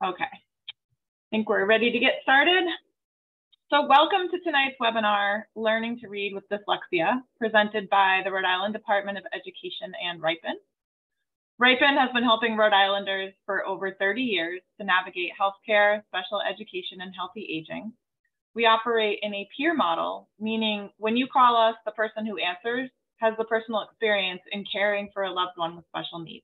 Okay, I think we're ready to get started. So welcome to tonight's webinar, Learning to Read with Dyslexia, presented by the Rhode Island Department of Education and RIPIN. RIPIN has been helping Rhode Islanders for over 30 years to navigate healthcare, special education, and healthy aging. We operate in a peer model, meaning when you call us, the person who answers has the personal experience in caring for a loved one with special needs.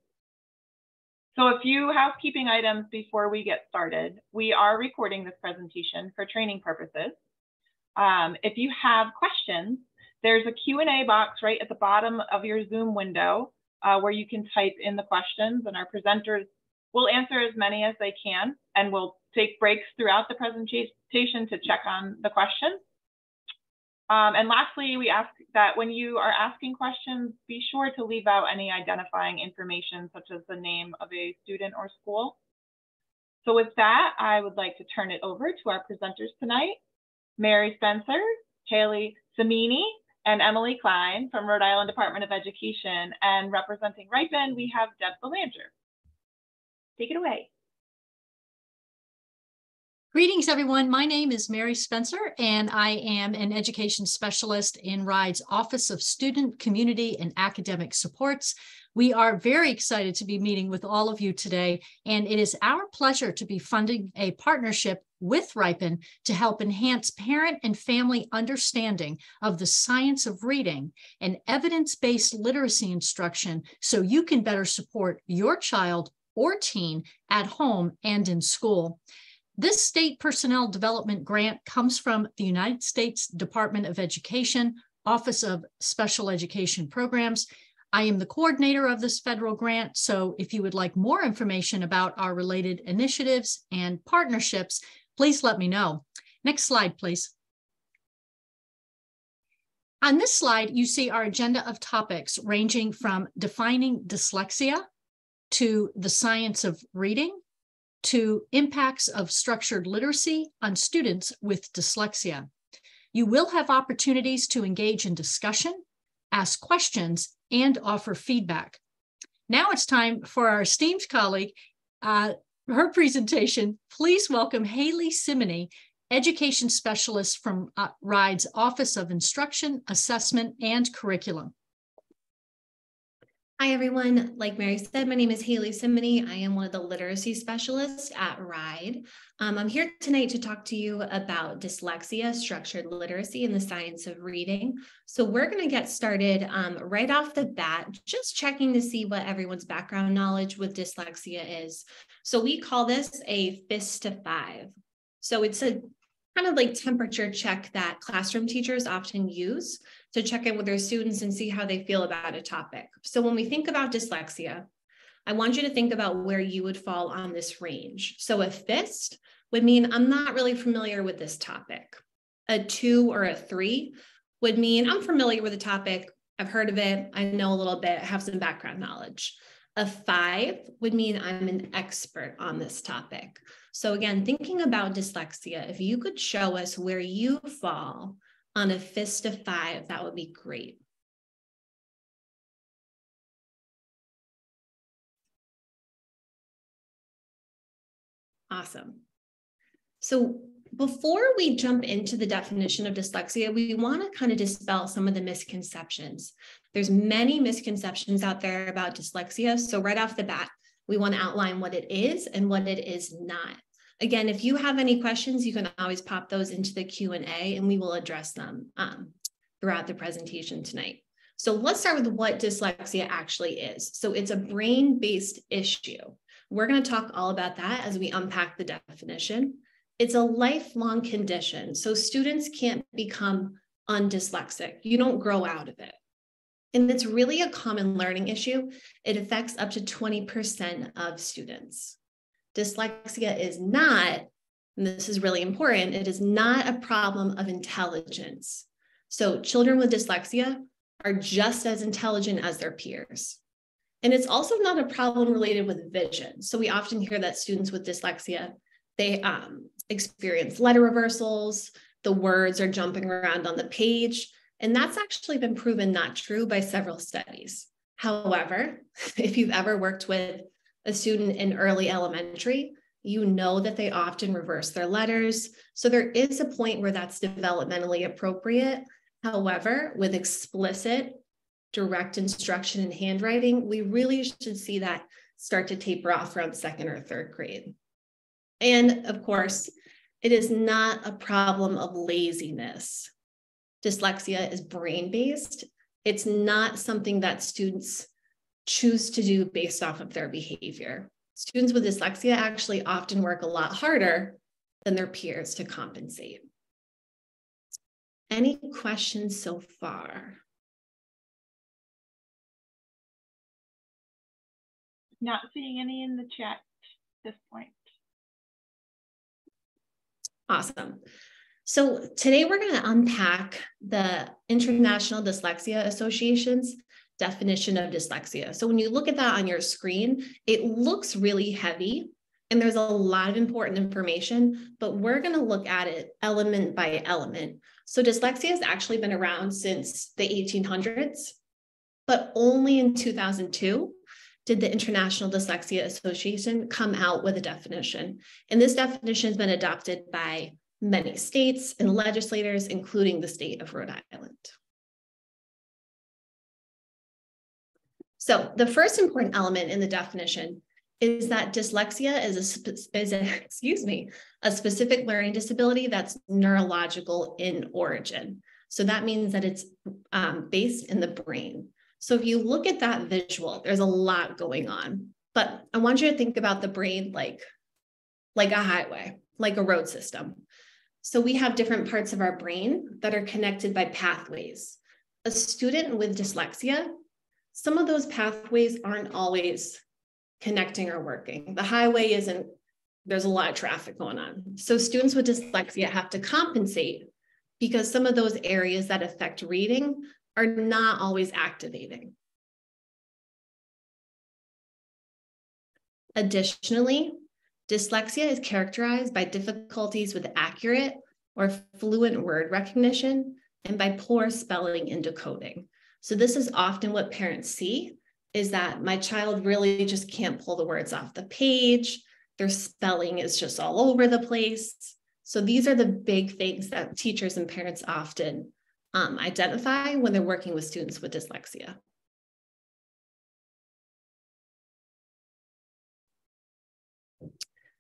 So a few housekeeping items before we get started. We are recording this presentation for training purposes. If you have questions, there's a Q&A box right at the bottom of your Zoom window where you can type in the questions, and our presenters will answer as many as they can, and we'll take breaks throughout the presentation to check on the questions. And lastly, we ask that when you are asking questions, be sure to leave out any identifying information such as the name of a student or school. So with that, I would like to turn it over to our presenters tonight, Mary Spencer, Haley Cimini, and Emily Klein from Rhode Island Department of Education. And representing RIPIN, we have Deb Belanger. Take it away. Greetings, everyone. My name is Mary Spencer, and I am an education specialist in RIDE's Office of Student, Community, and Academic Supports. We are very excited to be meeting with all of you today, and it is our pleasure to be funding a partnership with RIPIN to help enhance parent and family understanding of the science of reading and evidence-based literacy instruction so you can better support your child or teen at home and in school. This state personnel development grant comes from the United States Department of Education, Office of Special Education Programs. I am the coordinator of this federal grant, so if you would like more information about our related initiatives and partnerships, please let me know. Next slide, please. On this slide, you see our agenda of topics ranging from defining dyslexia to the science of reading, to impacts of structured literacy on students with dyslexia. You will have opportunities to engage in discussion, ask questions, and offer feedback. Now it's time for our esteemed colleague, her presentation. Please welcome Haley Cimini, Education Specialist from RIDE's Office of Instruction, Assessment, and Curriculum. Hi, everyone. Like Mary said, my name is Haley Cimini. I am one of the literacy specialists at RIDE. I'm here tonight to talk to you about dyslexia, structured literacy, and the science of reading. So we're going to get started right off the bat, just checking to see what everyone's background knowledge with dyslexia is. So we call this a FIS to 5. So it's a kind of like temperature check that classroom teachers often use to check in with their students and see how they feel about a topic. So when we think about dyslexia, I want you to think about where you would fall on this range. So a FIST would mean I'm not really familiar with this topic. A 2 or a 3 would mean I'm familiar with the topic, I've heard of it, I know a little bit, have some background knowledge. A 5 would mean I'm an expert on this topic. So again, thinking about dyslexia, if you could show us where you fall on a FIS to 5, that would be great. Awesome. So before we jump into the definition of dyslexia, we want to kind of dispel some of the misconceptions. There's many misconceptions out there about dyslexia. So right off the bat, we want to outline what it is and what it is not. Again, if you have any questions, you can always pop those into the Q&A and we will address them throughout the presentation tonight. So let's start with what dyslexia actually is. So it's a brain-based issue. We're going to talk all about that as we unpack the definition. It's a lifelong condition. So students can't become undyslexic. You don't grow out of it. And it's really a common learning issue. It affects up to 20% of students. Dyslexia is not, and this is really important, it is not a problem of intelligence. So children with dyslexia are just as intelligent as their peers. And it's also not a problem related with vision. So we often hear that students with dyslexia, they experience letter reversals, the words are jumping around on the page, and that's actually been proven not true by several studies. However, if you've ever worked with a student in early elementary, You know that they often reverse their letters. So there is a point where that's developmentally appropriate. However, with explicit, direct instruction in handwriting, we really should see that start to taper off around 2nd or 3rd grade. And of course, it is not a problem of laziness. Dyslexia is brain-based. It's not something that students choose to do based off of their behavior. Students with dyslexia actually often work a lot harder than their peers to compensate. Any questions so far? Not seeing any in the chat at this point. Awesome. So today we're going to unpack the International Dyslexia Association's definition of dyslexia. So when you look at that on your screen, it looks really heavy and there's a lot of important information, but we're going to look at it element by element. So dyslexia has actually been around since the 1800s, but only in 2002 did the International Dyslexia Association come out with a definition. And this definition has been adopted by many states and legislators, including the state of Rhode Island. So the first important element in the definition is that dyslexia is a specific learning disability that's neurological in origin. So that means that it's based in the brain. So if you look at that visual, there's a lot going on, but I want you to think about the brain like a highway, like a road system. So we have different parts of our brain that are connected by pathways. A student with dyslexia, some of those pathways aren't always connecting or working. The highway isn't, there's a lot of traffic going on. So students with dyslexia have to compensate because some of those areas that affect reading are not always activating. Additionally, dyslexia is characterized by difficulties with accurate or fluent word recognition and by poor spelling and decoding. So this is often what parents see, is that my child really just can't pull the words off the page. Their spelling is just all over the place. So these are the big things that teachers and parents often identify when they're working with students with dyslexia.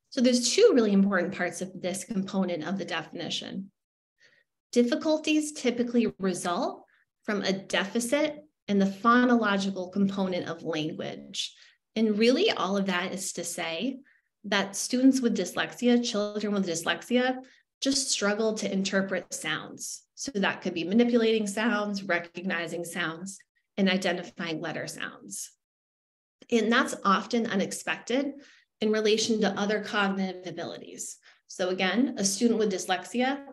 So there's two really important parts of this component of the definition. Difficulties typically result from a deficit in the phonological component of language. And really all of that is to say that students with dyslexia, children with dyslexia, just struggle to interpret sounds. So that could be manipulating sounds, recognizing sounds, and identifying letter sounds. And that's often unexpected in relation to other cognitive abilities. So again, a student with dyslexia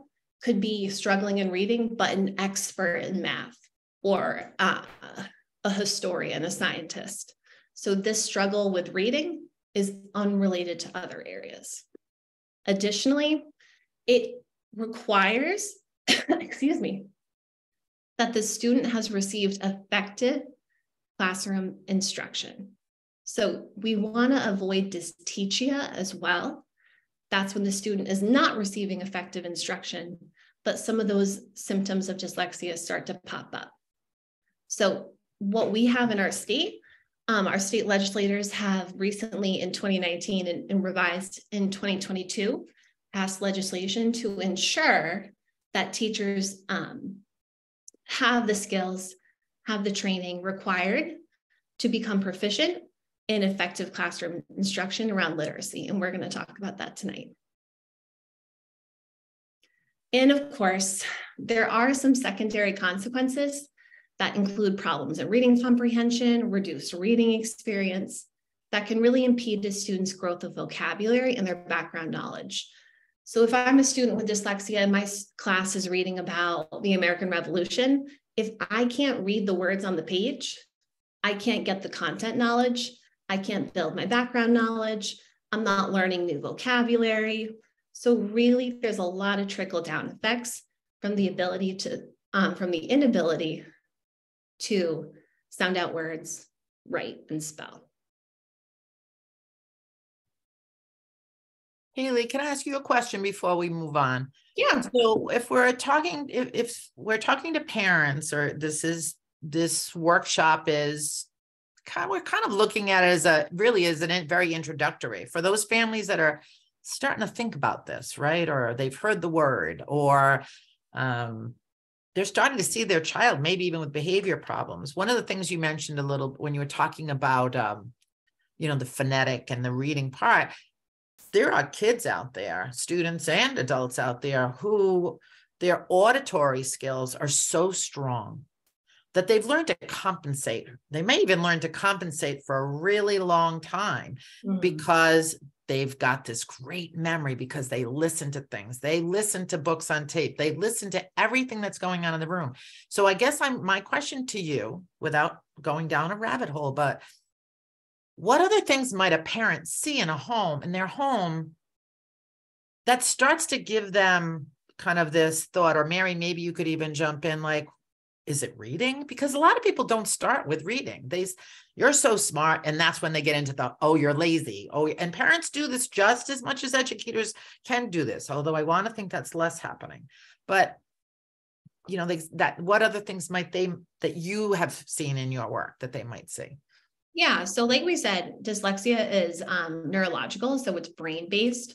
could be struggling in reading, but an expert in math, or a historian, a scientist. So this struggle with reading is unrelated to other areas. Additionally, it requires, excuse me, that the student has received effective classroom instruction. So we want to avoid dyslexia as well. That's when the student is not receiving effective instruction, but some of those symptoms of dyslexia start to pop up. So what we have in our state legislators have recently in 2019 and revised in 2022, passed legislation to ensure that teachers have the skills, have the training required to become proficient in effective classroom instruction around literacy. And we're going to talk about that tonight. And of course, there are some secondary consequences that include problems in reading comprehension, reduced reading experience, that can really impede a student's growth of vocabulary and their background knowledge. So if I'm a student with dyslexia and my class is reading about the American Revolution, if I can't read the words on the page, I can't get the content knowledge, I can't build my background knowledge, I'm not learning new vocabulary. So really, there's a lot of trickle-down effects from the inability to sound out words, write, and spell. Haley, can I ask you a question before we move on? Yeah. So if we're talking, if we're talking to parents, or this workshop is we're kind of looking at it as very introductory for those families that are starting to think about this, right? Or they've heard the word, or they're starting to see their child, maybe even with behavior problems. One of the things you mentioned a little when you were talking about, the phonetic and the reading part, there are kids out there, students and adults out there, who their auditory skills are so strong that they've learned to compensate. They may even learn to compensate for a really long time because they've got this great memory, because they listen to things. They listen to books on tape. They listen to everything that's going on in the room. So I guess my question to you, without going down a rabbit hole, but what other things might a parent see in their home that starts to give them kind of this thought? Or Mary, maybe you could even jump in, like, is it reading? Because a lot of people don't start with reading. You're so smart. And that's when they get into you're lazy. And parents do this just as much as educators can do this. Although I want to think that's less happening, but what other things that you have seen in your work that they might see? Yeah. So like we said, dyslexia is neurological. So it's brain-based.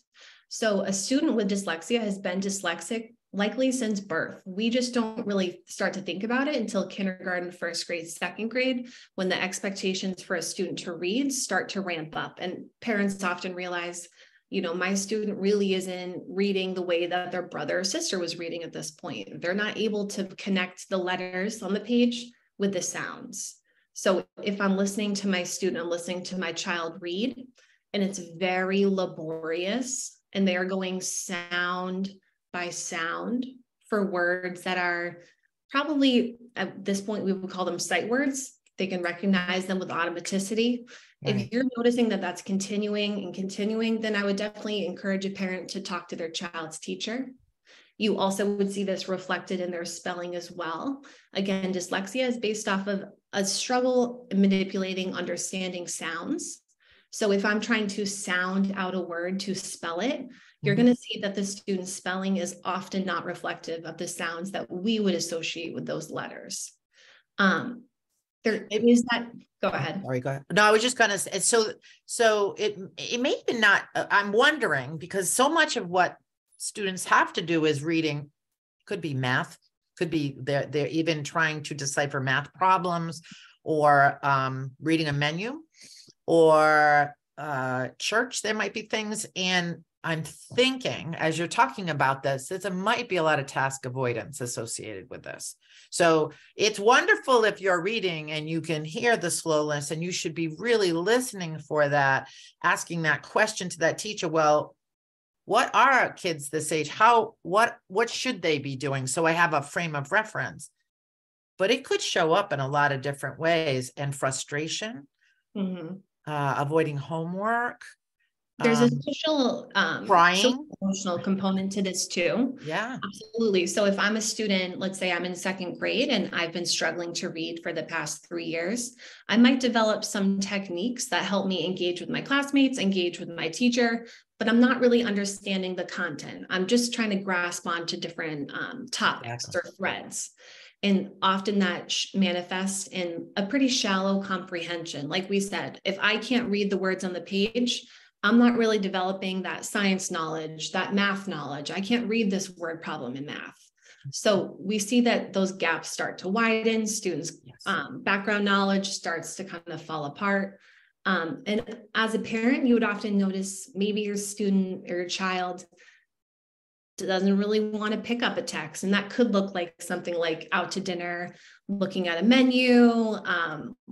So a student with dyslexia has been dyslexic likely since birth. We just don't really start to think about it until kindergarten, first grade, second grade, when the expectations for a student to read start to ramp up. And parents often realize, my student really isn't reading the way that their brother or sister was reading at this point. They're not able to connect the letters on the page with the sounds. So if I'm listening to my student, I'm listening to my child read, and it's very laborious, and they are going sound by sound for words that are probably, at this point, we would call them sight words. They can recognize them with automaticity. Right. If you're noticing that that's continuing and continuing, then I would definitely encourage a parent to talk to their child's teacher. You also would see this reflected in their spelling as well. Again, dyslexia is based off of a struggle in manipulating, understanding sounds. So if I'm trying to sound out a word to spell it, you're going to see that the student's spelling is often not reflective of the sounds that we would associate with those letters. There is that. Go ahead. Sorry, go ahead. No, I was just going to say, so it may be not, I'm wondering, because so much of what students have to do is reading, could be math, could be they're even trying to decipher math problems, or reading a menu, or church. There might be things. And I'm thinking, as you're talking about this, there might be a lot of task avoidance associated with this. So it's wonderful if you're reading and you can hear the slowness, and you should be really listening for that, asking that question to that teacher. Well, what are kids this age? What should they be doing? So I have a frame of reference. But it could show up in a lot of different ways, and frustration, avoiding homework. There's a social, crying, emotional component to this too. Yeah, absolutely. So if I'm a student, let's say I'm in second grade and I've been struggling to read for the past 3 years, I might develop some techniques that help me engage with my classmates, engage with my teacher, but I'm not really understanding the content. I'm just trying to grasp onto different topics or threads. And often that manifests in a pretty shallow comprehension. Like we said, if I can't read the words on the page, I'm not really developing that science knowledge, that math knowledge. I can't read this word problem in math. So we see that those gaps start to widen. Students' background knowledge starts to kind of fall apart. And as a parent, you would often notice maybe your student or your child doesn't really want to pick up a text. And that could look like something like out to dinner, looking at a menu,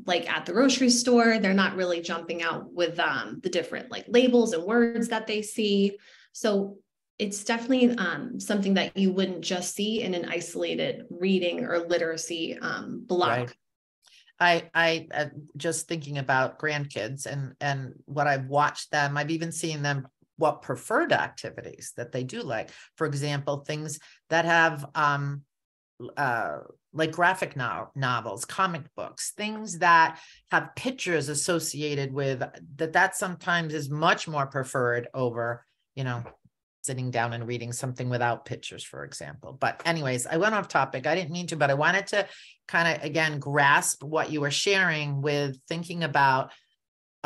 like at the grocery store. They're not really jumping out with the different like labels and words that they see. So it's definitely something that you wouldn't just see in an isolated reading or literacy block. Right. I just thinking about grandkids and what I've watched them, I've even seen them what preferred activities that they do like. For example, things that have like graphic novels, comic books, things that have pictures associated with that sometimes is much more preferred over, sitting down and reading something without pictures, for example. But anyways, I went off topic. I didn't mean to, but I wanted to kind of, again, grasp what you were sharing with thinking about,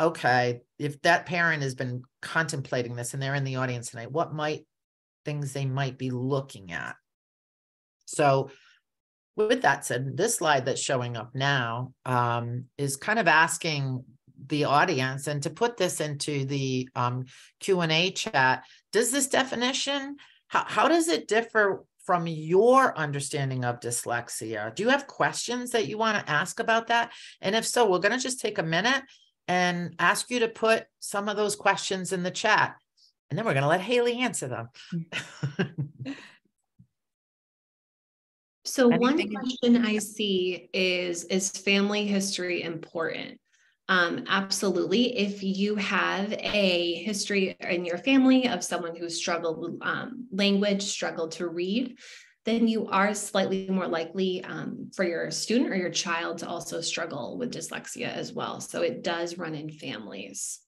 okay, if that parent has been contemplating this and they're in the audience tonight, what things they might be looking at. So with that said, this slide that's showing up now is kind of asking the audience, and to put this into the Q&A chat, does this definition, how does it differ from your understanding of dyslexia? Do you have questions that you want to ask about that? And if so, we're going to just take a minute and ask you to put some of those questions in the chat, and then we're going to let Haley answer them. So one question I see is family history important? Absolutely. If you have a history in your family of someone who struggled with language, struggled to read, then you are slightly more likely for your student or your child to also struggle with dyslexia as well. So it does run in families.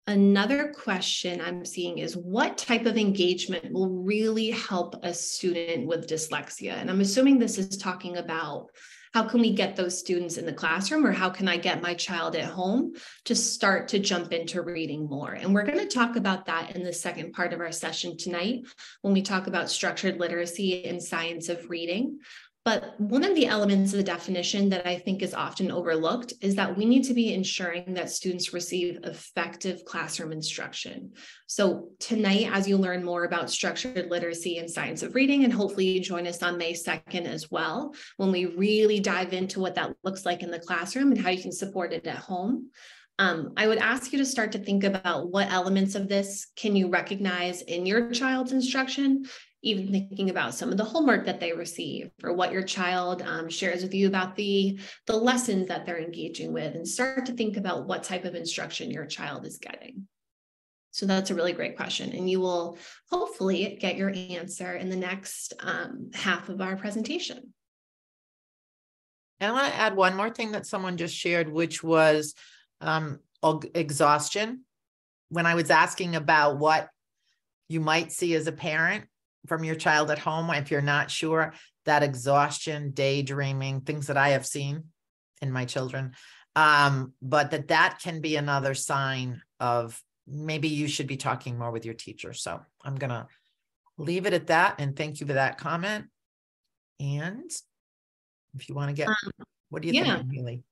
Another question I'm seeing is, what type of engagement will really help a student with dyslexia? And I'm assuming this is talking about how can we get those students in the classroom, or how can I get my child at home to start to jump into reading more? And we're going to talk about that in the second part of our session tonight when we talk about structured literacy and science of reading. But one of the elements of the definition that I think is often overlooked is that we need to be ensuring that students receive effective classroom instruction. So tonight, as you learn more about structured literacy and science of reading, and hopefully you join us on May 2nd as well, when we really dive into what that looks like in the classroom and how you can support it at home. I would ask you to start to think about what elements of this can you recognize in your child's instruction, even thinking about some of the homework that they receive, or what your child shares with you about the lessons that they're engaging with, and start to think about what type of instruction your child is getting. So that's a really great question, and you will hopefully get your answer in the next half of our presentation. And I want to add one more thing that someone just shared, which was exhaustion. When I was asking about what you might see as a parent from your child at home, if you're not sure, that exhaustion, daydreaming, things that I have seen in my children, but that can be another sign of maybe you should be talking more with your teacher. So I'm going to leave it at that. And thank you for that comment. And if you want to get, what do you think, Haley?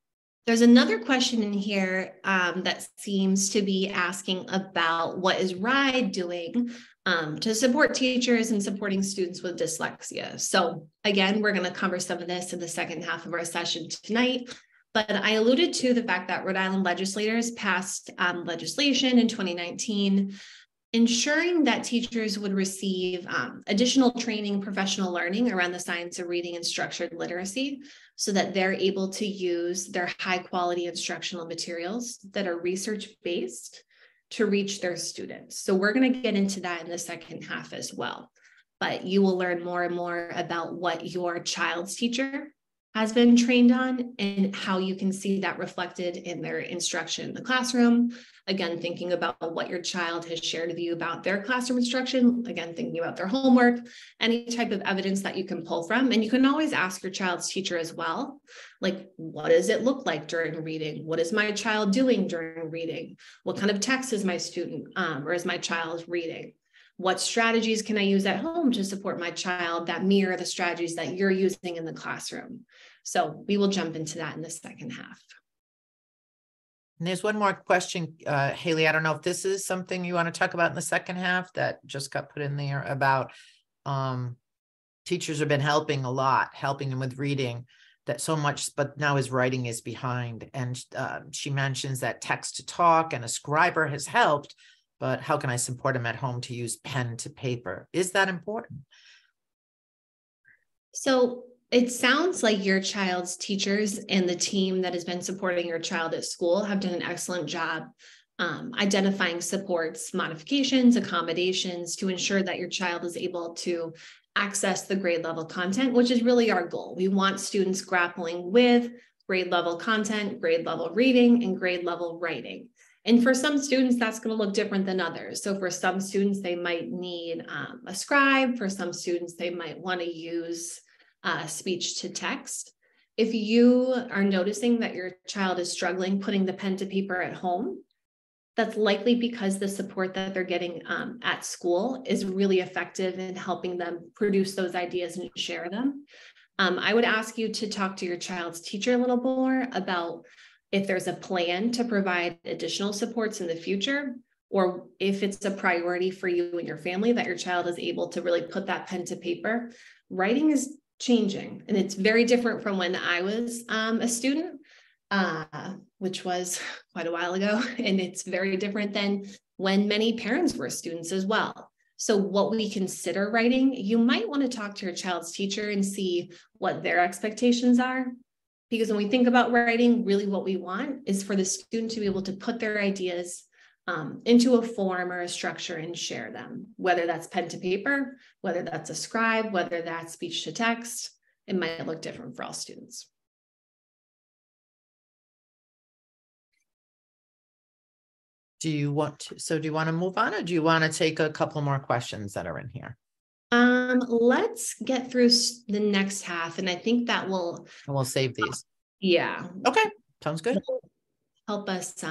There's another question in here that seems to be asking about what is RIDE doing to support teachers and supporting students with dyslexia. So again, we're going to cover some of this in the second half of our session tonight. But I alluded to the fact that Rhode Island legislators passed legislation in 2019 ensuring that teachers would receive additional training, professional learning around the science of reading and structured literacy, so that they're able to use their high quality instructional materials that are research-based to reach their students. So we're going to get into that in the second half as well. But you will learn more and more about what your child's teacher has been trained on and how you can see that reflected in their instruction in the classroom. Again, thinking about what your child has shared with you about their classroom instruction, again, thinking about their homework, any type of evidence that you can pull from. And you can always ask your child's teacher as well, like, what does it look like during reading? What is my child doing during reading? What kind of text is my student or is my child reading? What strategies can I use at home to support my child that mirror the strategies that you're using in the classroom? So we will jump into that in the second half. And there's one more question, Haley. I don't know if this is something you want to talk about in the second half that just got put in there about teachers have been helping a lot, helping him with reading that so much, but now his writing is behind. And she mentions that text to talk and a scriber has helped, but how can I support him at home to use pen to paper? Is that important? So it sounds like your child's teachers and the team that has been supporting your child at school have done an excellent job identifying supports, modifications, accommodations to ensure that your child is able to access the grade level content, which is really our goal. We want students grappling with grade level content, grade level reading, and grade level writing. And for some students, that's going to look different than others. So for some students, they might need a scribe. For some students, they might want to use speech to text. If you are noticing that your child is struggling putting the pen to paper at home, that's likely because the support that they're getting at school is really effective in helping them produce those ideas and share them. I would ask you to talk to your child's teacher a little more about if there's a plan to provide additional supports in the future, or if it's a priority for you and your family that your child is able to really put that pen to paper. Writing is changing, and it's very different from when I was a student, which was quite a while ago, and it's very different than when many parents were students as well. So what we consider writing, you might want to talk to your child's teacher and see what their expectations are. Because when we think about writing, really what we want is for the student to be able to put their ideas into a form or a structure and share them, whether that's pen to paper, whether that's a scribe, whether that's speech to text. It might look different for all students. Do you want to move on, or do you want to take a couple more questions that are in here? Let's get through the next half, and I think that will. And we'll save these. Yeah. Okay. Sounds good. Help us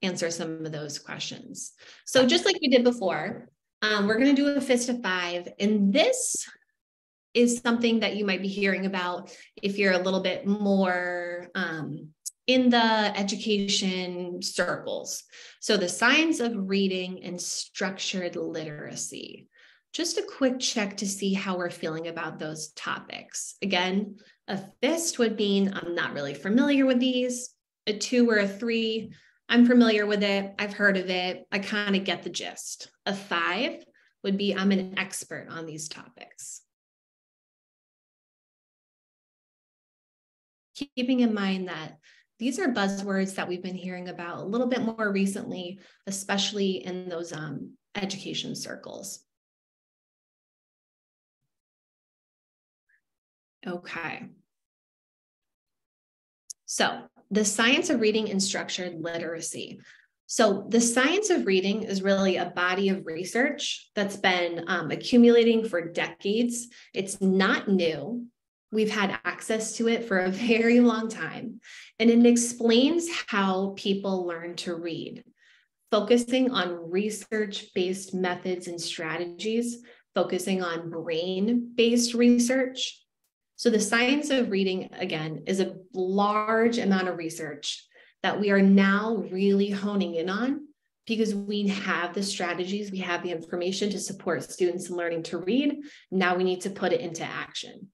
answer some of those questions. So just like we did before, we're going to do a fist of 5, and this is something that you might be hearing about if you're a little bit more in the education circles. So the science of reading and structured literacy. Just a quick check to see how we're feeling about those topics. Again, a fist would mean I'm not really familiar with these. A 2 or a 3, I'm familiar with it. I've heard of it. I kind of get the gist. A 5 would be I'm an expert on these topics. Keeping in mind that these are buzzwords that we've been hearing about a little bit more recently, especially in those education circles. Okay. So the science of reading and structured literacy. So the science of reading is really a body of research that's been accumulating for decades. It's not new. We've had access to it for a very long time, and it explains how people learn to read, focusing on research-based methods and strategies, focusing on brain-based research. So the science of reading, again, is a large amount of research that we are now really honing in on because we have the strategies, we have the information to support students in learning to read. Now we need to put it into action.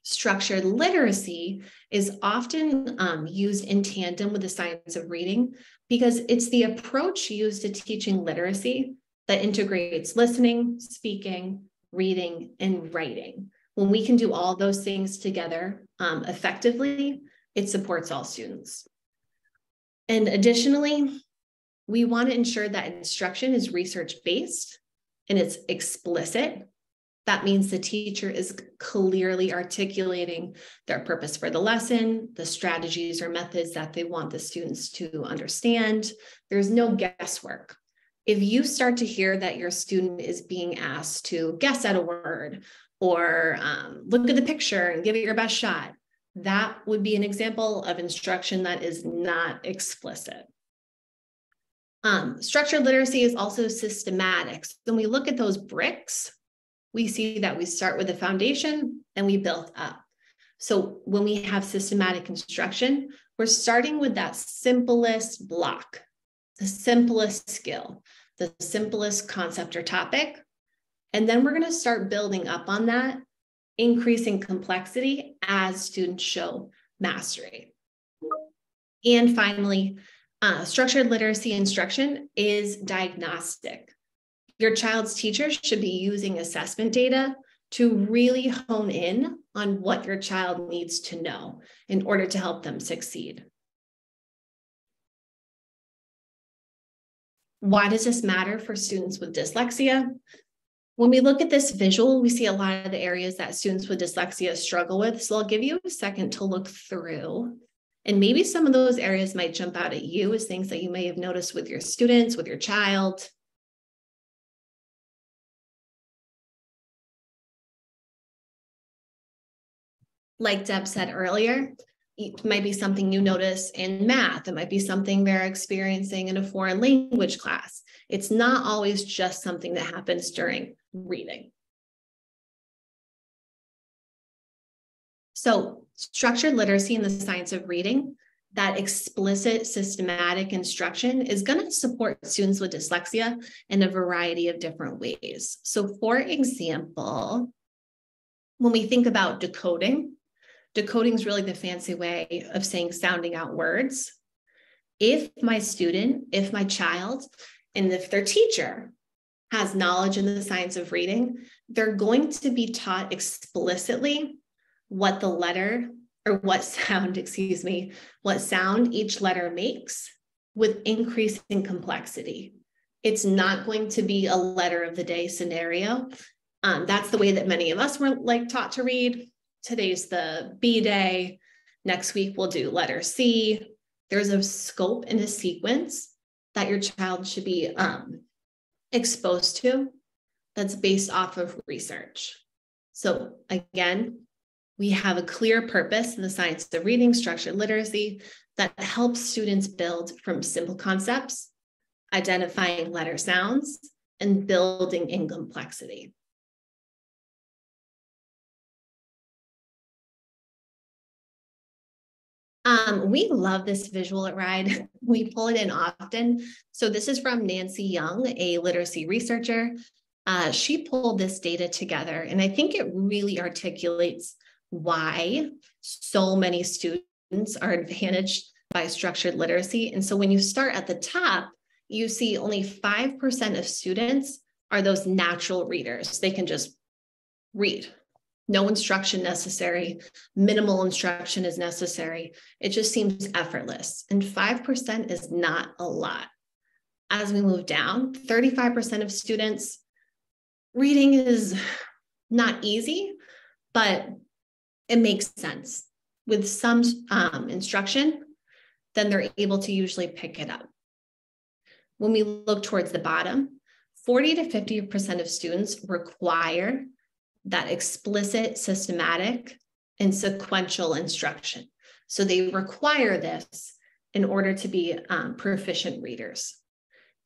Structured literacy is often used in tandem with the science of reading because it's the approach used to teaching literacy that integrates listening, speaking, reading, and writing. When we can do all those things together effectively, it supports all students. And additionally, we want to ensure that instruction is research-based and it's explicit. That means the teacher is clearly articulating their purpose for the lesson, the strategies or methods that they want the students to understand. There's no guesswork. If you start to hear that your student is being asked to guess at a word or look at the picture and give it your best shot, that would be an example of instruction that is not explicit. Structured literacy is also systematic. So when we look at those bricks, we see that we start with the foundation and we build up. So when we have systematic instruction, we're starting with that simplest block, the simplest skill, the simplest concept or topic. And then we're going to start building up on that, increasing complexity as students show mastery. And finally, structured literacy instruction is diagnostic. Your child's teacher should be using assessment data to really hone in on what your child needs to know in order to help them succeed. Why does this matter for students with dyslexia? When we look at this visual, we see a lot of the areas that students with dyslexia struggle with. So I'll give you a second to look through. And maybe some of those areas might jump out at you as things that you may have noticed with your students, with your child. Like Deb said earlier, it might be something you notice in math. It might be something they're experiencing in a foreign language class. It's not always just something that happens during reading. So structured literacy in the science of reading, that explicit systematic instruction is going to support students with dyslexia in a variety of different ways. So for example, when we think about decoding is really the fancy way of saying sounding out words. If my student, if my child, and if their teacher has knowledge in the science of reading, they're going to be taught explicitly what the letter or what sound each letter makes with increasing complexity. It's not going to be a letter of the day scenario. That's the way that many of us were taught to read. Today's the B day. Next week, we'll do letter C. There's a scope and a sequence that your child should be exposed to that's based off of research. So again, we have a clear purpose in the science of reading, structured literacy, that helps students build from simple concepts, identifying letter sounds, and building in complexity. We love this visual at RIDE. We pull it in often. So this is from Nancy Young, a literacy researcher. She pulled this data together, and I think it really articulates why so many students are advantaged by structured literacy. And so when you start at the top, you see only 5% of students are those natural readers. They can just read. No instruction necessary, minimal instruction is necessary. It just seems effortless. And 5% is not a lot. As we move down, 35% of students, reading is not easy, but it makes sense. With some instruction, then they're able to usually pick it up. When we look towards the bottom, 40 to 50% of students require that explicit, systematic, and sequential instruction. So they require this in order to be proficient readers.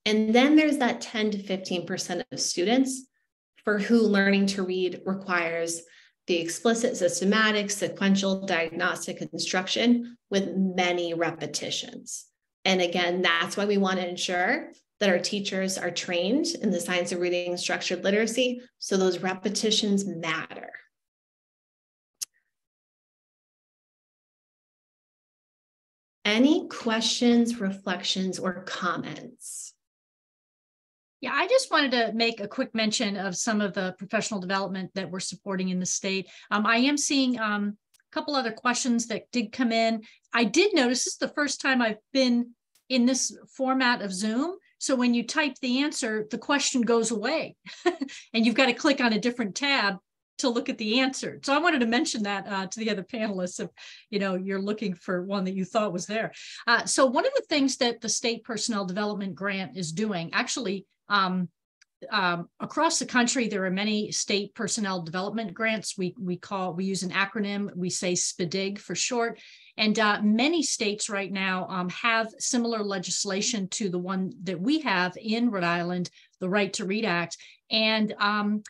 And then there's that 10 to 15% of students for who learning to read requires the explicit, systematic, sequential, diagnostic instruction with many repetitions. And again, that's why we want to ensure that our teachers are trained in the science of reading and structured literacy, so those repetitions matter. Any questions, reflections, or comments? Yeah, I just wanted to make a quick mention of some of the professional development that we're supporting in the state. I am seeing a couple other questions that did come in. I did notice this is the first time I've been in this format of Zoom. So when you type the answer, the question goes away and you've got to click on a different tab to look at the answer. So I wanted to mention that to the other panelists if you're looking for one that you thought was there. So one of the things that the State Personnel Development Grant is doing, actually across the country, there are many state personnel development grants. We use an acronym, we say SPDIG for short. And many states right now have similar legislation to the one that we have in Rhode Island, the Right to Read Act. And the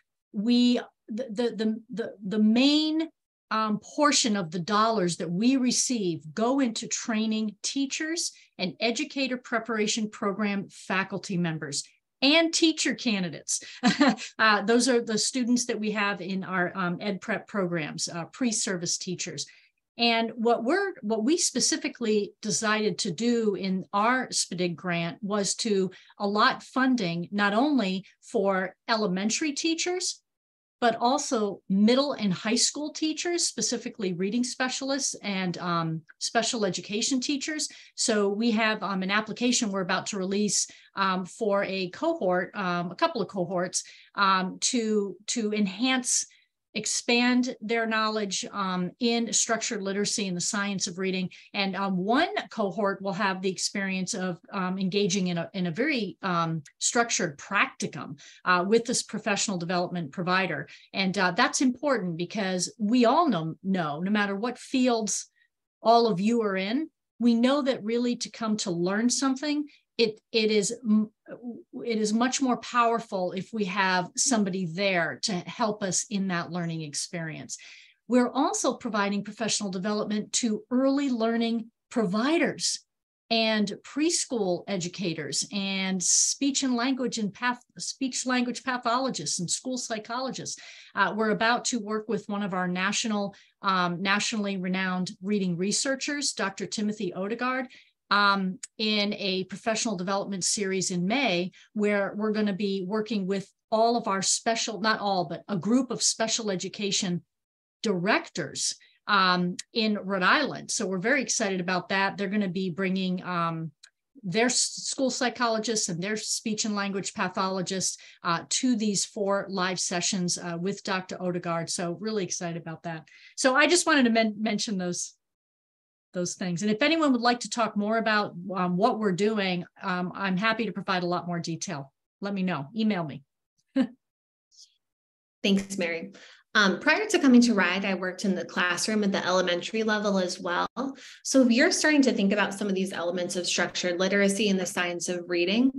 main portion of the dollars that we receive go into training teachers and educator preparation program faculty members and teacher candidates. Those are the students that we have in our ed prep programs, pre-service teachers. And what we specifically decided to do in our SPDIG grant was to allot funding not only for elementary teachers, but also middle and high school teachers, specifically reading specialists and special education teachers. So we have an application we're about to release for a cohort, a couple of cohorts to enhance expand their knowledge in structured literacy and the science of reading. And one cohort will have the experience of engaging in a very structured practicum with this professional development provider. And that's important because we all know, no matter what fields all of you are in, we know that really to come to learn something, it is much more powerful if we have somebody there to help us in that learning experience. We're also providing professional development to early learning providers and preschool educators and speech language pathologists and school psychologists. We're about to work with one of our nationally renowned reading researchers, Dr. Timothy Odegaard, in a professional development series in May, where we're going to be working with all of our not all, but a group of special education directors in Rhode Island. So we're very excited about that. They're going to be bringing their school psychologists and their speech and language pathologists to these 4 live sessions with Dr. Odegaard. So really excited about that. So I just wanted to mention those things. And if anyone would like to talk more about what we're doing, I'm happy to provide a lot more detail. Let me know, email me. Thanks, Mary. Prior to coming to RIDE, I worked in the classroom at the elementary level as well. So if you're starting to think about some of these elements of structured literacy and the science of reading,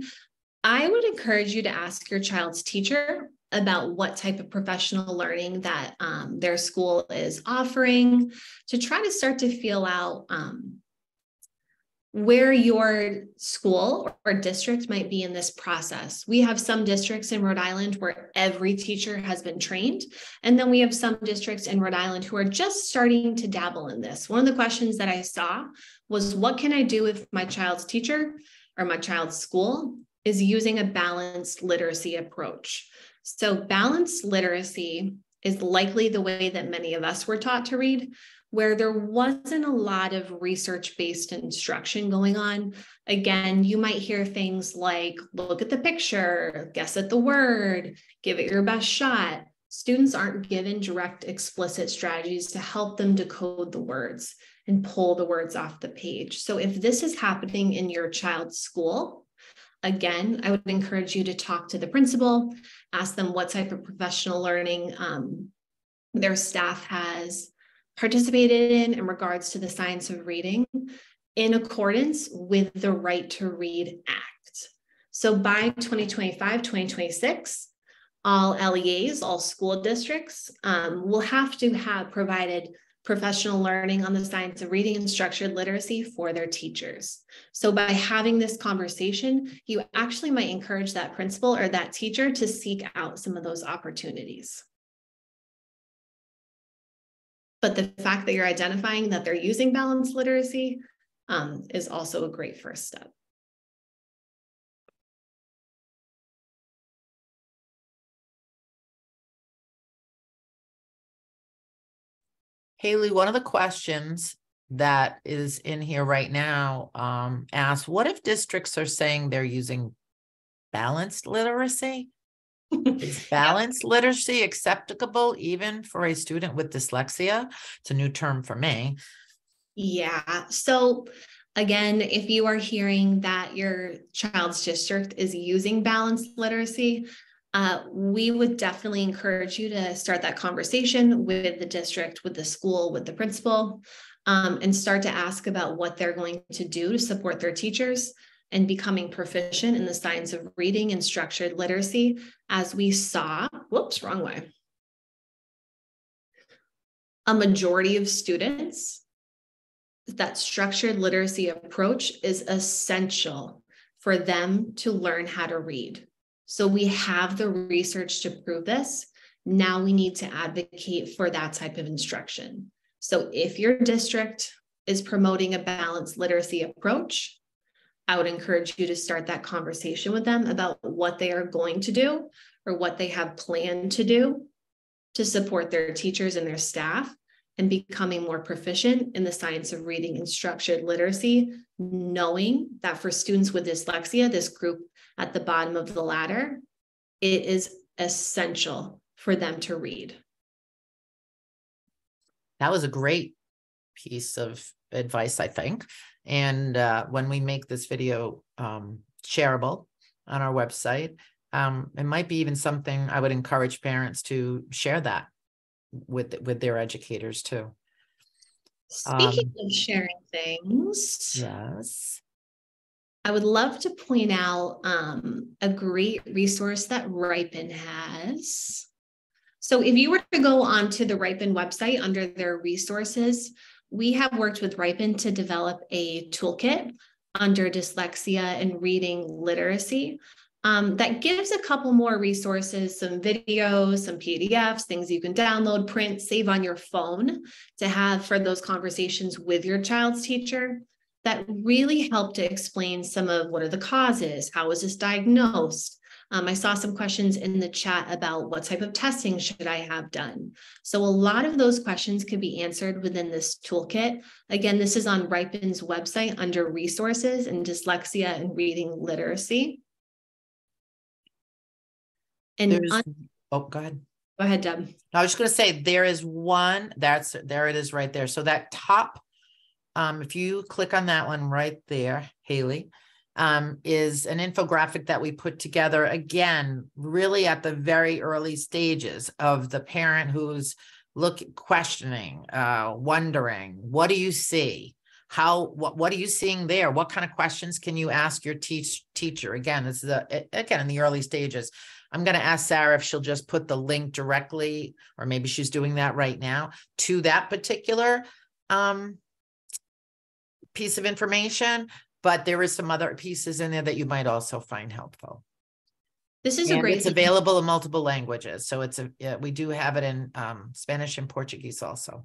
I would encourage you to ask your child's teacher about what type of professional learning that their school is offering, to try to start to feel out where your school or district might be in this process. We have some districts in Rhode Island where every teacher has been trained. And then we have some districts in Rhode Island who are just starting to dabble in this. One of the questions that I saw was, what can I do if my child's teacher or my child's school is using a balanced literacy approach? So balanced literacy is likely the way that many of us were taught to read, where there wasn't a lot of research-based instruction going on. Again, you might hear things like, look at the picture, guess at the word, give it your best shot. Students aren't given direct, explicit strategies to help them decode the words and pull the words off the page. So if this is happening in your child's school, again, I would encourage you to talk to the principal, ask them what type of professional learning their staff has participated in regards to the science of reading in accordance with the Right to Read Act. So by 2025, 2026, all LEAs, all school districts will have to have provided professional learning on the science of reading and structured literacy for their teachers. So by having this conversation, you actually might encourage that principal or that teacher to seek out some of those opportunities. But the fact that you're identifying that they're using balanced literacy is also a great first step. Haley, one of the questions that is in here right now asks, what if districts are saying they're using balanced literacy? Is balanced literacy acceptable even for a student with dyslexia? It's a new term for me. Yeah. So again, if you are hearing that your child's district is using balanced literacy, we would definitely encourage you to start that conversation with the district, with the school, with the principal, and start to ask about what they're going to do to support their teachers and becoming proficient in the science of reading and structured literacy, as we saw, whoops, wrong way. A majority of students, that structured literacy approach is essential for them to learn how to read. So we have the research to prove this. Now we need to advocate for that type of instruction. So if your district is promoting a balanced literacy approach, I would encourage you to start that conversation with them about what they are going to do or what they have planned to do to support their teachers and their staff and becoming more proficient in the science of reading and structured literacy, knowing that for students with dyslexia, this group at the bottom of the ladder, it is essential for them to read. That was a great piece of advice, I think. And when we make this video shareable on our website, it might be even something I would encourage parents to share that with their educators too. Speaking of sharing things, yes, I would love to point out a great resource that RIPIN has. So if you were to go onto the RIPIN website under their resources, we have worked with RIPIN to develop a toolkit under dyslexia and reading literacy that gives a couple more resources, some videos, some PDFs, things you can download, print, save on your phone to have for those conversations with your child's teacher that really help to explain some of what are the causes, how is this diagnosed? I saw some questions in the chat about what type of testing should I have done. So a lot of those questions could be answered within this toolkit. Again, this is on RIPIN's website under resources and dyslexia and reading literacy. And oh, go ahead. Go ahead, Deb. I was just going to say there is one there it is right there. So that top, if you click on that one right there, Haley, is an infographic that we put together, again, really at the very early stages of the parent who's questioning, wondering, what do you see? What are you seeing there? What kind of questions can you ask your teacher? Again, this is again in the early stages. I'm going to ask Sarah if she'll just put the link directly, or maybe she's doing that right now, to that particular piece of information. But there is some other pieces in there that you might also find helpful. This is a great. It's available in multiple languages, so we do have it in Spanish and Portuguese also.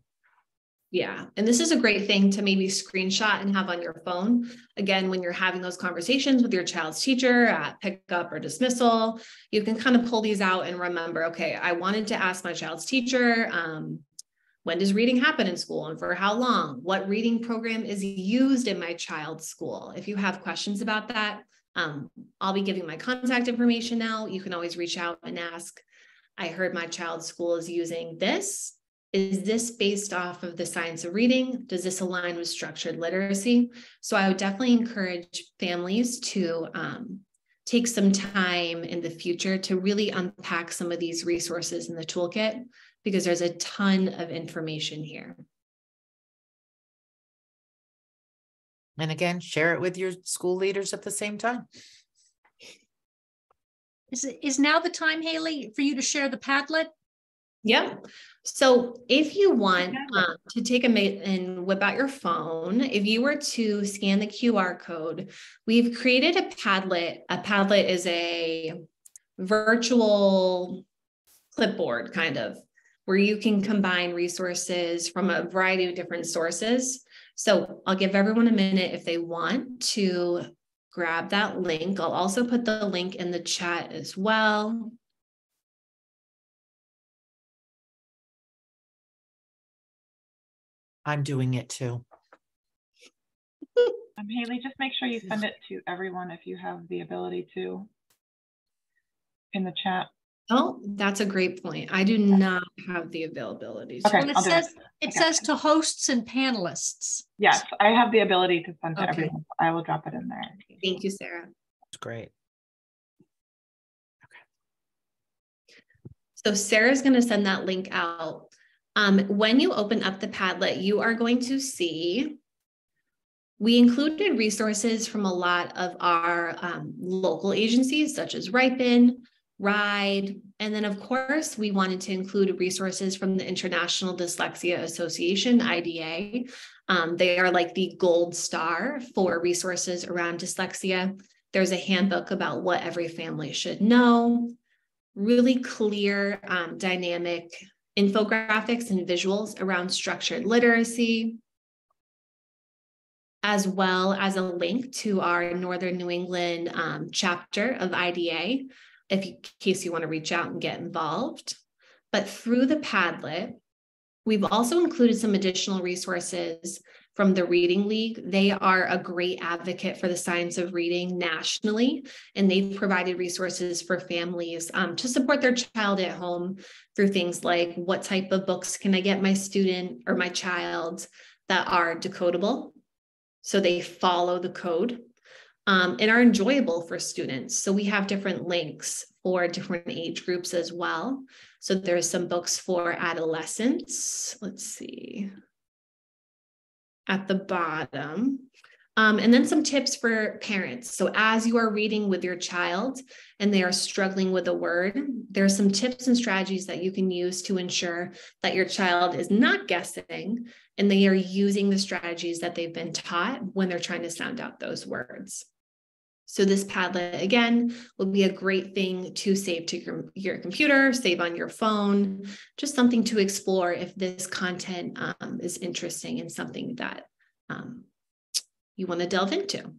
Yeah, and this is a great thing to maybe screenshot and have on your phone. Again, when you're having those conversations with your child's teacher at pickup or dismissal, you can kind of pull these out and remember, okay, I wanted to ask my child's teacher, when does reading happen in school and for how long? What reading program is used in my child's school? If you have questions about that, I'll be giving my contact information now. You can always reach out and ask, I heard my child's school is using this. Is this based off of the science of reading? Does this align with structured literacy? So I would definitely encourage families to take some time in the future to really unpack some of these resources in the toolkit, because there's a ton of information here. And again, share it with your school leaders at the same time. Is now the time, Haley, for you to share the Padlet? Yep. So if you want to take a minute and whip out your phone, if you were to scan the QR code, we've created a Padlet. A Padlet is a virtual clipboard kind of, where you can combine resources from a variety of different sources. So I'll give everyone a minute if they want to grab that link. I'll also put the link in the chat as well. I'm doing it too. Haley, just make sure you send it to everyone if you have the ability to in the chat. Oh, that's a great point. I do not have the availability. Okay, well, it says to hosts and panelists. Yes, I have the ability to send to everyone. I will drop it in there. Thank you, Sarah. That's great. Okay. So Sarah's going to send that link out. When you open up the Padlet, you are going to see we included resources from a lot of our local agencies, such as RIPIN, RIDE, and then of course, we wanted to include resources from the International Dyslexia Association, IDA. They are like the gold star for resources around dyslexia. There's a handbook about what every family should know, really clear, dynamic infographics and visuals around structured literacy, as well as a link to our Northern New England chapter of IDA, in case you want to reach out and get involved. But through the Padlet, we've also included some additional resources from the Reading League. They are a great advocate for the science of reading nationally, and they've provided resources for families to support their child at home through things like, what type of books can I get my student or my child that are decodable, so they follow the code, and are enjoyable for students. So we have different links for different age groups as well. So there's some books for adolescents. Let's see, at the bottom. And then some tips for parents. So as you are reading with your child and they are struggling with a word, there are some tips and strategies that you can use to ensure that your child is not guessing and they are using the strategies that they've been taught when they're trying to sound out those words. So this Padlet, again, will be a great thing to save to your computer, save on your phone, just something to explore if this content is interesting and something that you want to delve into.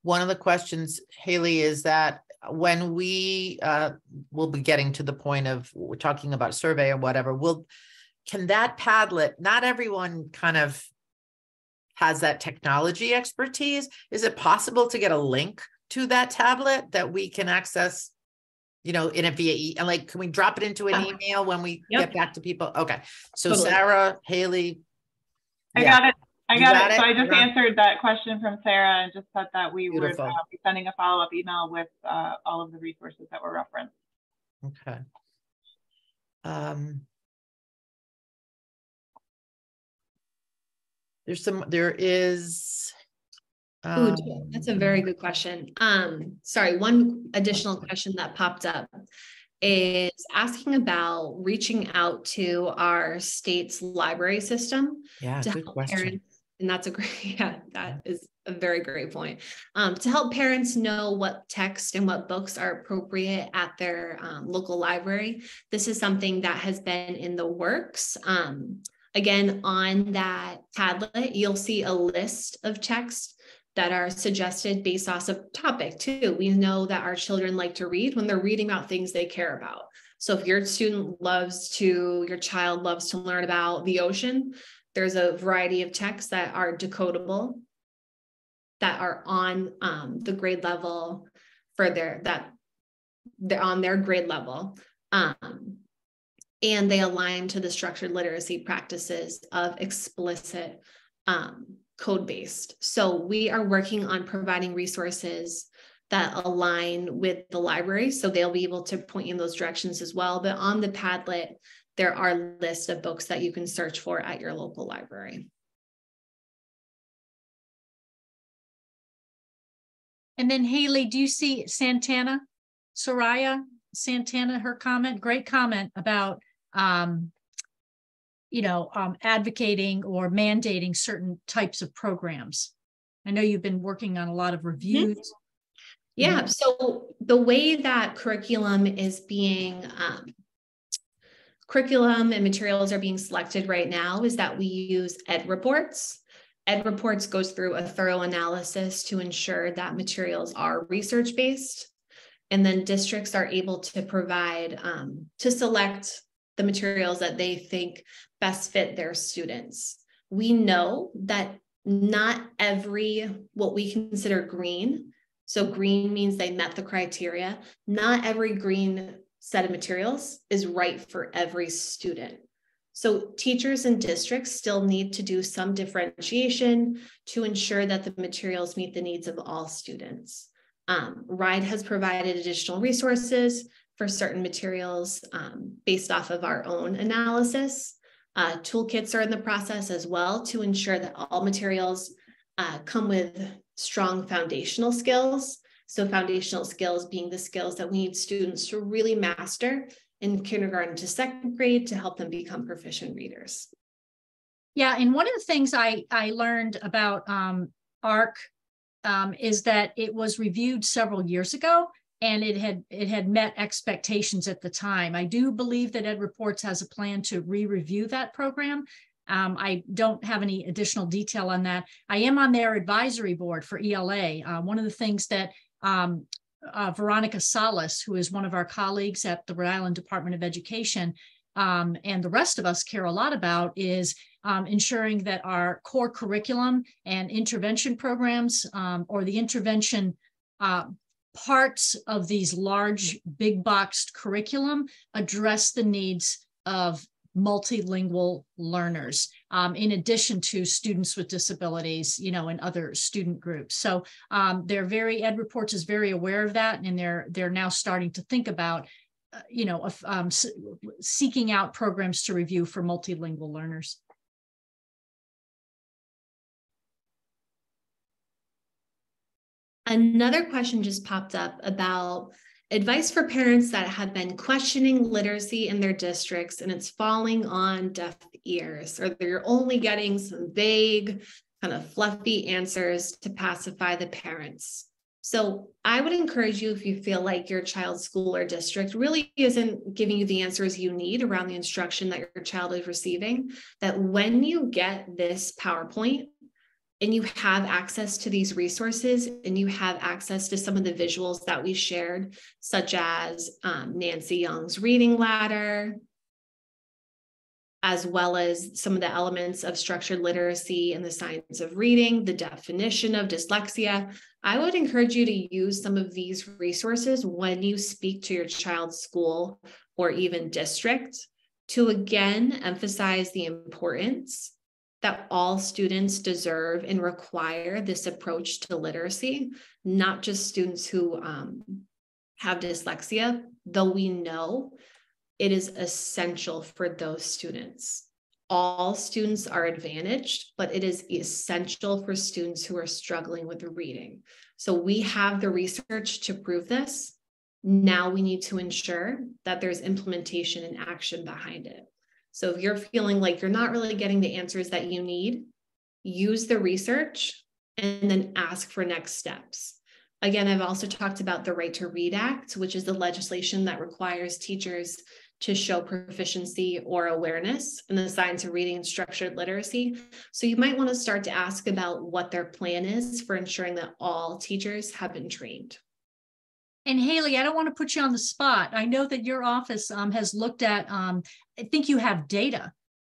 One of the questions, Haley, is that when we will be getting to the point of we're talking about survey or whatever, can that Padlet, not everyone kind of has that technology expertise. Is it possible to get a link to that tablet that we can access, in a via and like, can we drop it into an email when we get back to people? Okay. So totally. Sarah, Haley. I got it. I got it. So I just answered that question from Sarah and just said that we would be sending a follow-up email with all of the resources that were referenced. Okay. There is. That's a very good question. Sorry, one additional question that popped up is asking about reaching out to our state's library system. Yeah, to good help question. Parents, and that's that is a very great point. To help parents know what text and what books are appropriate at their local library. This is something that has been in the works. Again, on that Padlet, you'll see a list of texts that are suggested based off of topic too. We know that our children like to read when they're reading about things they care about. So if your child loves to learn about the ocean, there's a variety of texts that are decodable, that are on the grade level they're on their grade level. And they align to the structured literacy practices of explicit code-based. So we are working on providing resources that align with the library. So they'll be able to point you in those directions as well. But on the Padlet, there are lists of books that you can search for at your local library. And then Haley, do you see Soraya Santana, her comment, great comment about advocating or mandating certain types of programs. I know you've been working on a lot of reviews. Mm-hmm. Yeah, so the way that curriculum and materials are being selected right now is that we use Ed Reports. Ed Reports goes through a thorough analysis to ensure that materials are research-based, and then districts are able to provide, to select the materials that they think best fit their students. We know that not every, what we consider green, so green means they met the criteria, not every green set of materials is right for every student. So teachers and districts still need to do some differentiation to ensure that the materials meet the needs of all students. RIDE has provided additional resources for certain materials based off of our own analysis. Toolkits are in the process as well to ensure that all materials come with strong foundational skills. So foundational skills being the skills that we need students to really master in kindergarten to second grade to help them become proficient readers. Yeah, and one of the things I learned about ARC is that it was reviewed several years ago, and it had met expectations at the time. I do believe that Ed Reports has a plan to re-review that program. I don't have any additional detail on that. I am on their advisory board for ELA. One of the things that Veronica Salas, who is one of our colleagues at the Rhode Island Department of Education, and the rest of us care a lot about is ensuring that our core curriculum and intervention programs, or the intervention parts of these large big boxed curriculum, address the needs of multilingual learners, in addition to students with disabilities, and other student groups. So Ed Reports is very aware of that, and they're now starting to think about, seeking out programs to review for multilingual learners. Another question just popped up about advice for parents that have been questioning literacy in their districts and it's falling on deaf ears, or they're only getting some vague, kind of fluffy answers to pacify the parents. So I would encourage you, if you feel like your child's school or district really isn't giving you the answers you need around the instruction that your child is receiving, that when you get this PowerPoint, and you have access to these resources, and you have access to some of the visuals that we shared, such as Nancy Young's reading ladder, as well as some of the elements of structured literacy and the science of reading, the definition of dyslexia, I would encourage you to use some of these resources when you speak to your child's school or even district to again emphasize the importance that all students deserve and require this approach to literacy, not just students who have dyslexia, though we know it is essential for those students. All students are advantaged, but it is essential for students who are struggling with reading. So we have the research to prove this. Now we need to ensure that there's implementation and action behind it. So if you're feeling like you're not really getting the answers that you need, use the research and then ask for next steps. Again, I've also talked about the Right to Read Act, which is the legislation that requires teachers to show proficiency or awareness in the science of reading and structured literacy. So you might want to start to ask about what their plan is for ensuring that all teachers have been trained. And Haley, I don't want to put you on the spot. I know that your office has looked at, I think you have data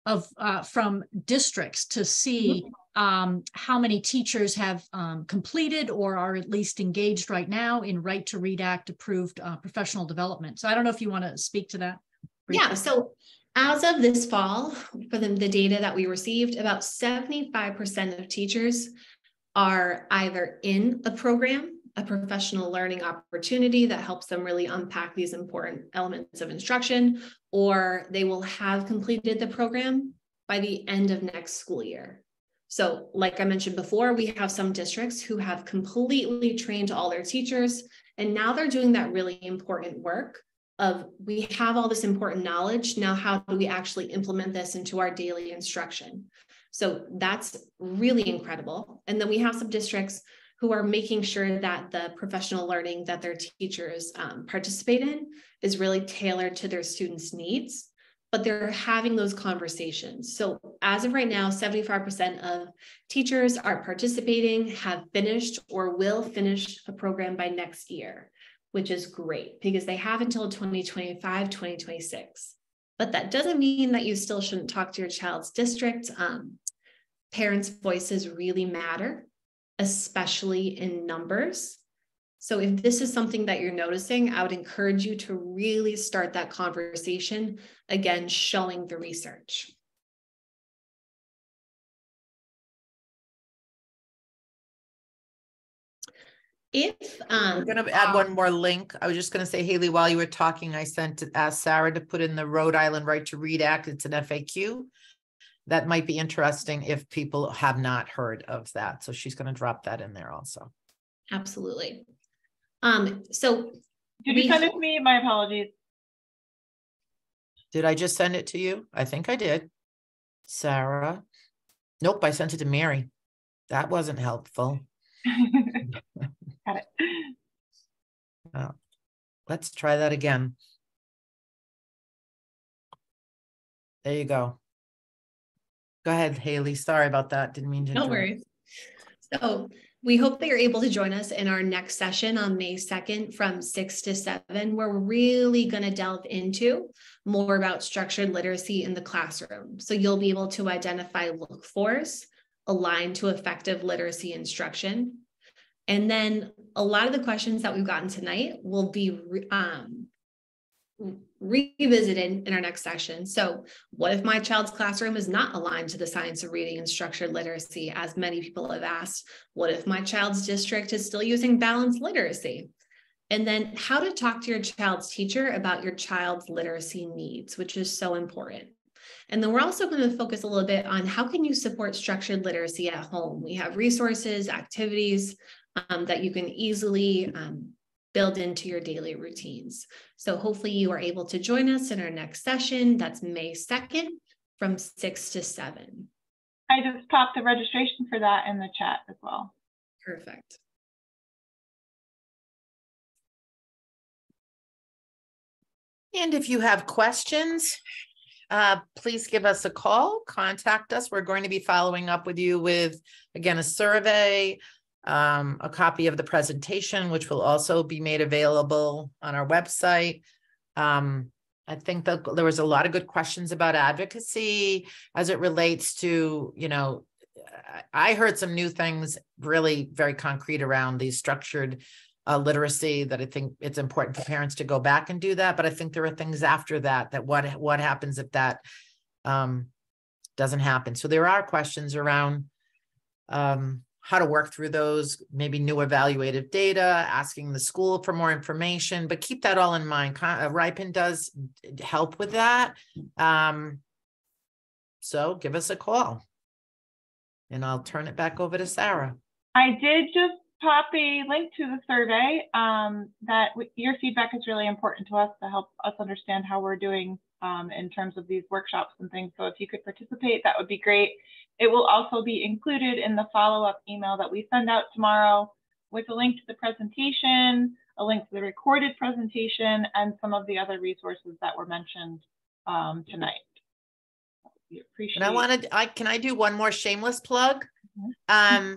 of from districts to see how many teachers have completed or are at least engaged right now in Right to Read Act approved professional development. So I don't know if you want to speak to that briefly. Yeah, so as of this fall, for the data that we received, about 75% of teachers are either in a program, a professional learning opportunity that helps them really unpack these important elements of instruction, or they will have completed the program by the end of next school year. So like I mentioned before, we have some districts who have completely trained all their teachers, and now they're doing that really important work of, we have all this important knowledge, now how do we actually implement this into our daily instruction? So that's really incredible. And then we have some districts who are making sure that the professional learning that their teachers participate in is really tailored to their students' needs, but they're having those conversations. So as of right now, 75% of teachers are participating, have finished or will finish a program by next year, which is great because they have until 2025, 2026. But that doesn't mean that you still shouldn't talk to your child's district. Parents' voices really matter, especially in numbers. So if this is something that you're noticing, I would encourage you to really start that conversation, again, showing the research. I'm going to add one more link. I was just going to say, Haley, while you were talking, I asked Sarah to put in the Rhode Island Right to Read Act. It's an FAQ. That might be interesting if people have not heard of that. So she's going to drop that in there also. Absolutely. So did you send it to me? My apologies. Did I just send it to you? I think I did. Sarah. Nope, I sent it to Mary. That wasn't helpful. Got it. Oh, let's try that again. There you go. Go ahead, Haley. Sorry about that. Didn't mean to. No worries. So We hope that you're able to join us in our next session on May 2nd from 6 to 7, where we're really going to delve into more about structured literacy in the classroom. So you'll be able to identify look-fors aligned to effective literacy instruction. And then a lot of the questions that we've gotten tonight will be revisited in our next session. So what if my child's classroom is not aligned to the science of reading and structured literacy, as many people have asked? What if my child's district is still using balanced literacy? And then how to talk to your child's teacher about your child's literacy needs, which is so important. And then we're also going to focus a little bit on how can you support structured literacy at home. We have resources, activities that you can easily build into your daily routines. So hopefully you are able to join us in our next session. That's May 2nd from 6 to 7. I just popped the registration for that in the chat as well. Perfect. And if you have questions, please give us a call, contact us. We're going to be following up with you with, again, a survey, a copy of the presentation, which will also be made available on our website. I think that there was a lot of good questions about advocacy as it relates to, you know, I heard some new things really very concrete around these structured literacy that I think it's important for parents to go back and do that. But I think there are things after that, that what happens if that doesn't happen. So there are questions around how to work through those, maybe new evaluative data, asking the school for more information, but keep that all in mind. RIPIN does help with that. So give us a call and I'll turn it back over to Sarah. I did just pop a link to the survey. Your feedback is really important to us to help us understand how we're doing in terms of these workshops and things. So if you could participate, that would be great. It will also be included in the follow-up email that we send out tomorrow with a link to the presentation, a link to the recorded presentation, and some of the other resources that were mentioned tonight. We appreciate. And can I do one more shameless plug? Mm-hmm.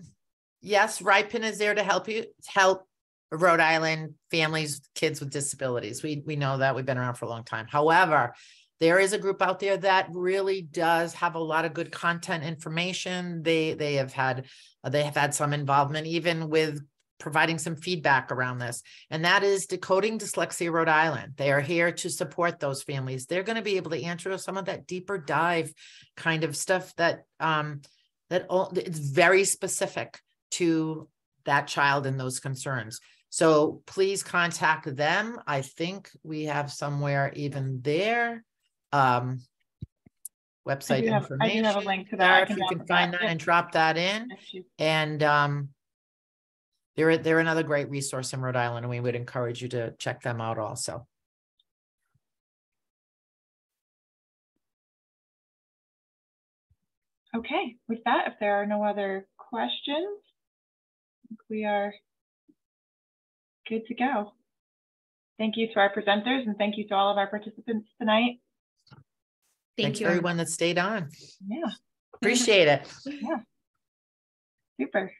Yes, RIPIN is there to help Rhode Island families, kids with disabilities. We know that. We've been around for a long time. However, there is a group out there that really does have a lot of good content information. They have had some involvement even with providing some feedback around this, and that is Decoding Dyslexia Rhode Island. They are here to support those families. They're going to be able to answer some of that deeper dive kind of stuff that it's very specific to that child and those concerns. So please contact them. I think we have somewhere even there. Website information. I do have a link to that. If you can find that and drop that in. And they're another great resource in Rhode Island, and we would encourage you to check them out also. Okay, with that, if there are no other questions, I think we are good to go. Thank you to our presenters, and thank you to all of our participants tonight. Thanks to everyone that stayed on. Yeah. Appreciate it. Yeah. Super.